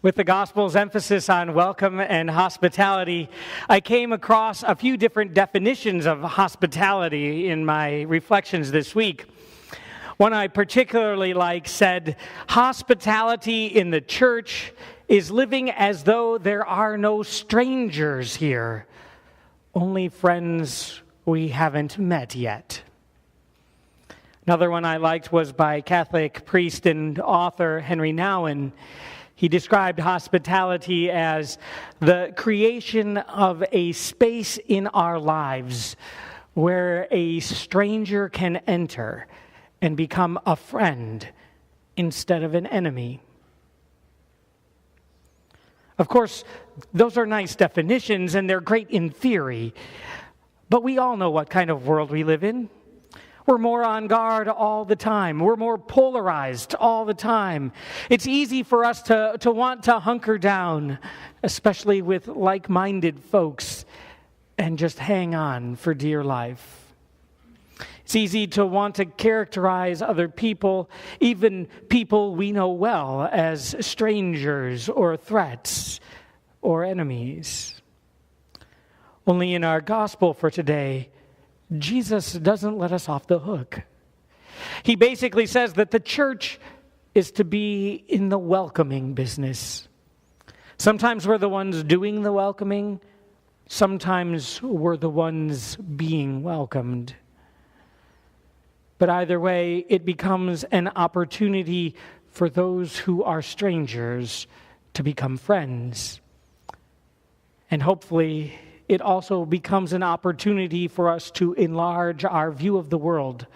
With the gospel's emphasis on welcome and hospitality, I came across a few different definitions of hospitality in my reflections this week. One I particularly like said, hospitality in the church is living as though there are no strangers here, only friends we haven't met yet. Another one I liked was by Catholic priest and author Henry Nouwen. He described hospitality as the creation of a space in our lives where a stranger can enter and become a friend instead of an enemy. Of course, those are nice definitions and they're great in theory, but we all know what kind of world we live in. We're more on guard all the time. We're more polarized all the time. It's easy for us to want to hunker down, especially with like-minded folks, and just hang on for dear life. It's easy to want to characterize other people, even people we know well, as strangers or threats or enemies. Only in our gospel for today, Jesus doesn't let us off the hook. He basically says that the church is to be in the welcoming business. Sometimes we're the ones doing the welcoming. Sometimes we're the ones being welcomed. But either way, it becomes an opportunity for those who are strangers to become friends. And hopefully, it also becomes an opportunity for us to enlarge our view of the world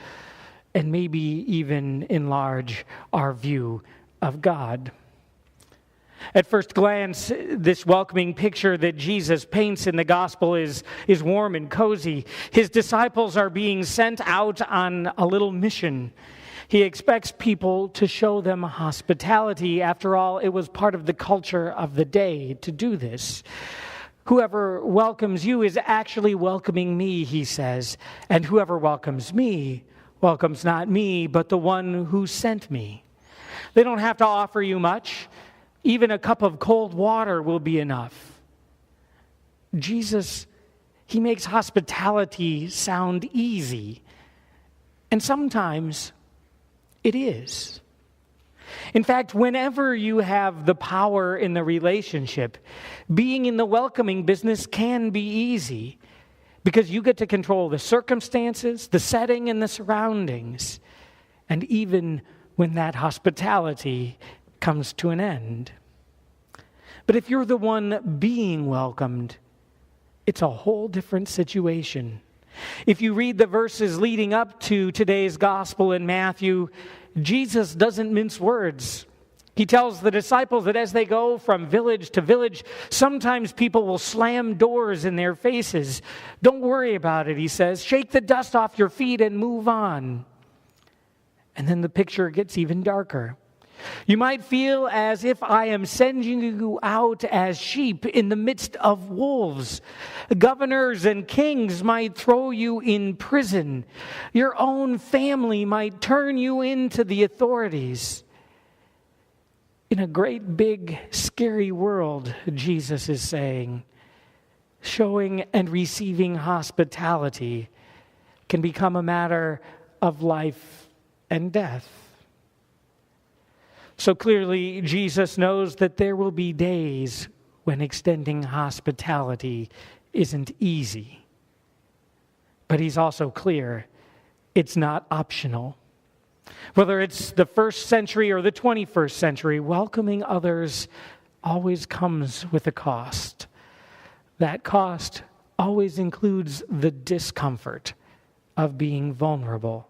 and maybe even enlarge our view of God. At first glance, this welcoming picture that Jesus paints in the gospel is warm and cozy. His disciples are being sent out on a little mission. He expects people to show them hospitality. After all, it was part of the culture of the day to do this. Whoever welcomes you is actually welcoming me, he says. And whoever welcomes me welcomes not me, but the one who sent me. They don't have to offer you much. Even a cup of cold water will be enough. Jesus, he makes hospitality sound easy. And sometimes it is. In fact, whenever you have the power in the relationship, being in the welcoming business can be easy because you get to control the circumstances, the setting, and the surroundings. And even when that hospitality comes to an end. But if you're the one being welcomed, it's a whole different situation. If you read the verses leading up to today's gospel in Matthew, Jesus doesn't mince words. He tells the disciples that as they go from village to village, sometimes people will slam doors in their faces. Don't worry about it, he says. Shake the dust off your feet and move on. And then the picture gets even darker. You might feel as if I am sending you out as sheep in the midst of wolves. Governors and kings might throw you in prison. Your own family might turn you into the authorities. In a great, big, scary world, Jesus is saying, showing and receiving hospitality can become a matter of life and death. So clearly, Jesus knows that there will be days when extending hospitality isn't easy. But he's also clear it's not optional. Whether it's the first century or the 21st century, welcoming others always comes with a cost. That cost always includes the discomfort of being vulnerable.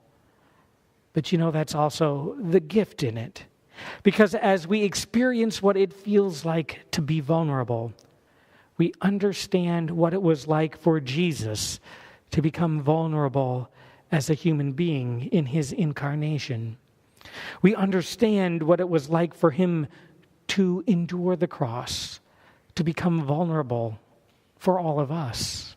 But that's also the gift in it. Because as we experience what it feels like to be vulnerable, we understand what it was like for Jesus to become vulnerable as a human being in his incarnation. We understand what it was like for him to endure the cross, to become vulnerable for all of us.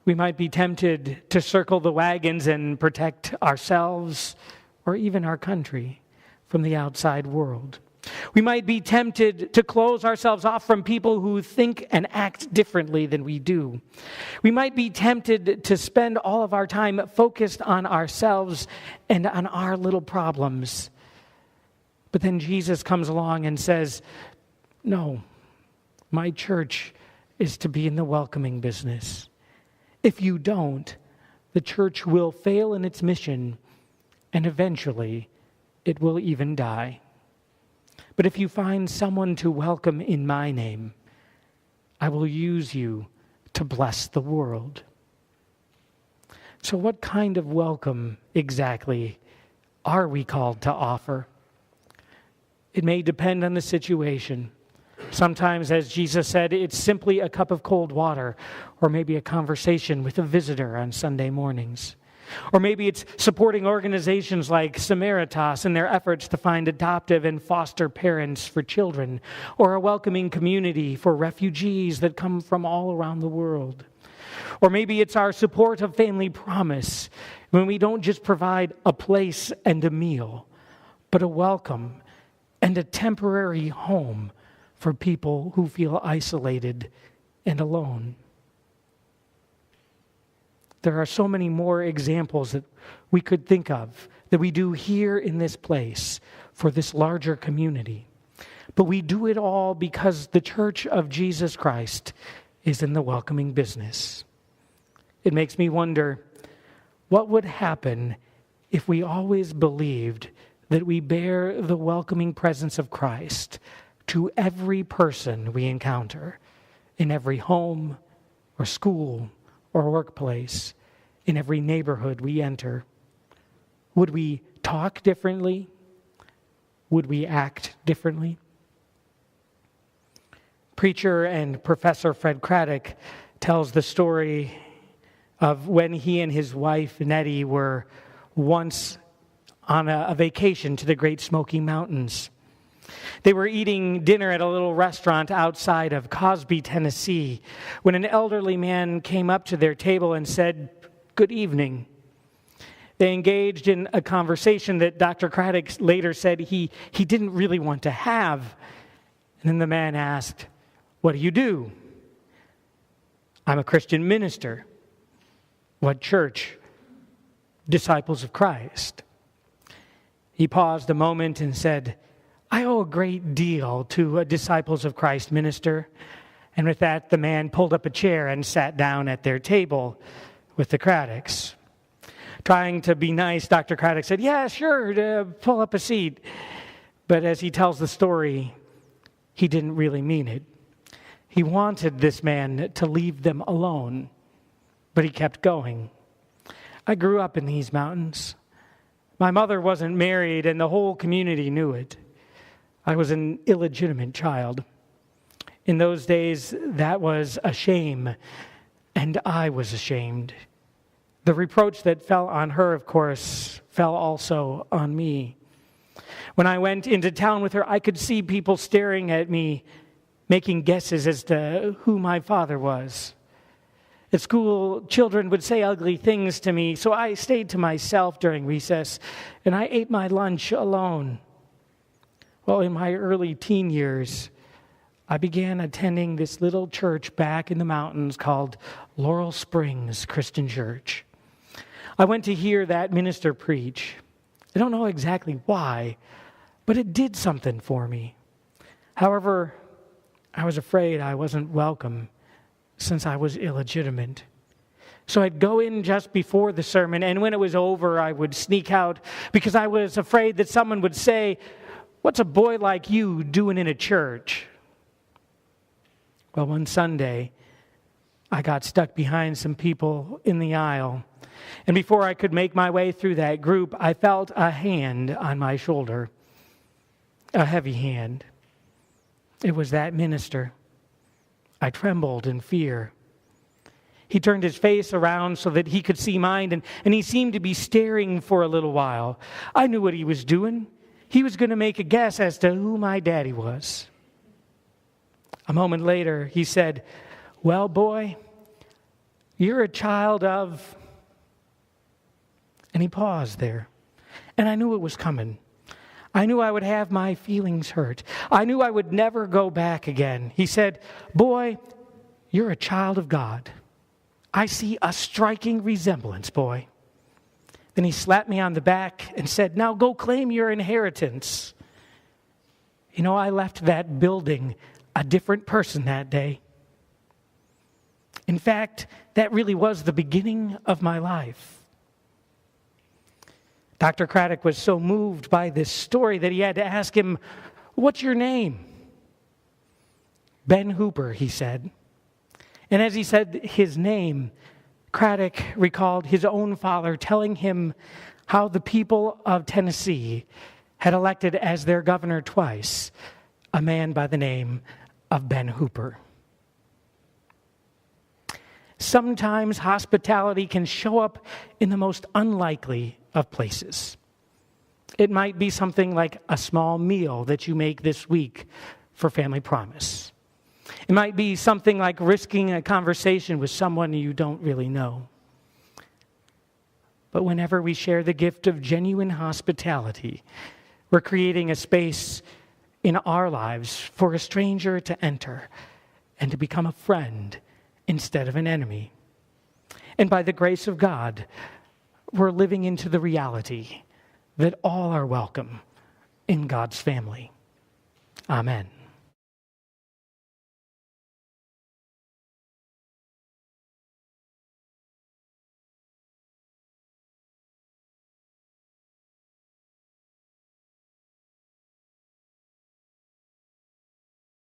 We might be tempted to circle the wagons and protect ourselves or even our country. from the outside world. We might be tempted to close ourselves off from people who think and act differently than we do. We might be tempted to spend all of our time focused on ourselves and on our little problems. But then Jesus comes along and says, no, my church is to be in the welcoming business. If you don't, the church will fail in its mission, and eventually it will even die. But if you find someone to welcome in my name, I will use you to bless the world. So what kind of welcome exactly are we called to offer? It may depend on the situation. Sometimes, as Jesus said, it's simply a cup of cold water, or maybe a conversation with a visitor on Sunday mornings. Or maybe it's supporting organizations like Samaritas in their efforts to find adoptive and foster parents for children, or a welcoming community for refugees that come from all around the world. Or maybe it's our support of Family Promise, when we don't just provide a place and a meal, but a welcome and a temporary home for people who feel isolated and alone. There are so many more examples that we could think of that we do here in this place for this larger community. But we do it all because the Church of Jesus Christ is in the welcoming business. It makes me wonder, what would happen if we always believed that we bear the welcoming presence of Christ to every person we encounter, in every home or school or workplace, in every neighborhood we enter? Would we talk differently? Would we act differently? Preacher and professor Fred Craddock tells the story of when he and his wife Nettie were once on a vacation to the Great Smoky Mountains. They were eating dinner at a little restaurant outside of Cosby, Tennessee, when an elderly man came up to their table and said, "Good evening." They engaged in a conversation that Dr. Craddock later said he didn't really want to have. And then the man asked, "What do you do?" "I'm a Christian minister." "What church?" "Disciples of Christ." He paused a moment and said, "I owe a great deal to a Disciples of Christ minister." And with that, the man pulled up a chair and sat down at their table with the Craddocks. Trying to be nice, Dr. Craddock said, "Yeah, sure, pull up a seat." But as he tells the story, he didn't really mean it. He wanted this man to leave them alone, but he kept going. "I grew up in these mountains. My mother wasn't married, and the whole community knew it. I was an illegitimate child. In those days, that was a shame, and I was ashamed. The reproach that fell on her, of course, fell also on me. When I went into town with her, I could see people staring at me, making guesses as to who my father was. At school, children would say ugly things to me, so I stayed to myself during recess, and I ate my lunch alone. Well, in my early teen years, I began attending this little church back in the mountains called Laurel Springs Christian Church. I went to hear that minister preach. I don't know exactly why, but it did something for me. However, I was afraid I wasn't welcome since I was illegitimate. So I'd go in just before the sermon, and when it was over, I would sneak out because I was afraid that someone would say, "What's a boy like you doing in a church?" Well, one Sunday, I got stuck behind some people in the aisle, and before I could make my way through that group, I felt a hand on my shoulder, a heavy hand. It was that minister. I trembled in fear. He turned his face around so that he could see mine, and he seemed to be staring for a little while. I knew what he was doing. He was going to make a guess as to who my daddy was. A moment later, he said, "Well, boy, you're a child of..." And he paused there, and I knew it was coming. I knew I would have my feelings hurt. I knew I would never go back again. He said, "Boy, you're a child of God. I see a striking resemblance, boy." Then he slapped me on the back and said, "Now go claim your inheritance." You know, I left that building a different person that day. In fact, that really was the beginning of my life. Dr. Craddock was so moved by this story that he had to ask him, "What's your name?" "Ben Hooper," he said. And as he said his name, Craddock recalled his own father telling him how the people of Tennessee had elected as their governor twice a man by the name of Ben Hooper. Sometimes hospitality can show up in the most unlikely of places. It might be something like a small meal that you make this week for Family Promise. It might be something like risking a conversation with someone you don't really know. But whenever we share the gift of genuine hospitality, we're creating a space in our lives for a stranger to enter and to become a friend instead of an enemy. And by the grace of God, we're living into the reality that all are welcome in God's family. Amen.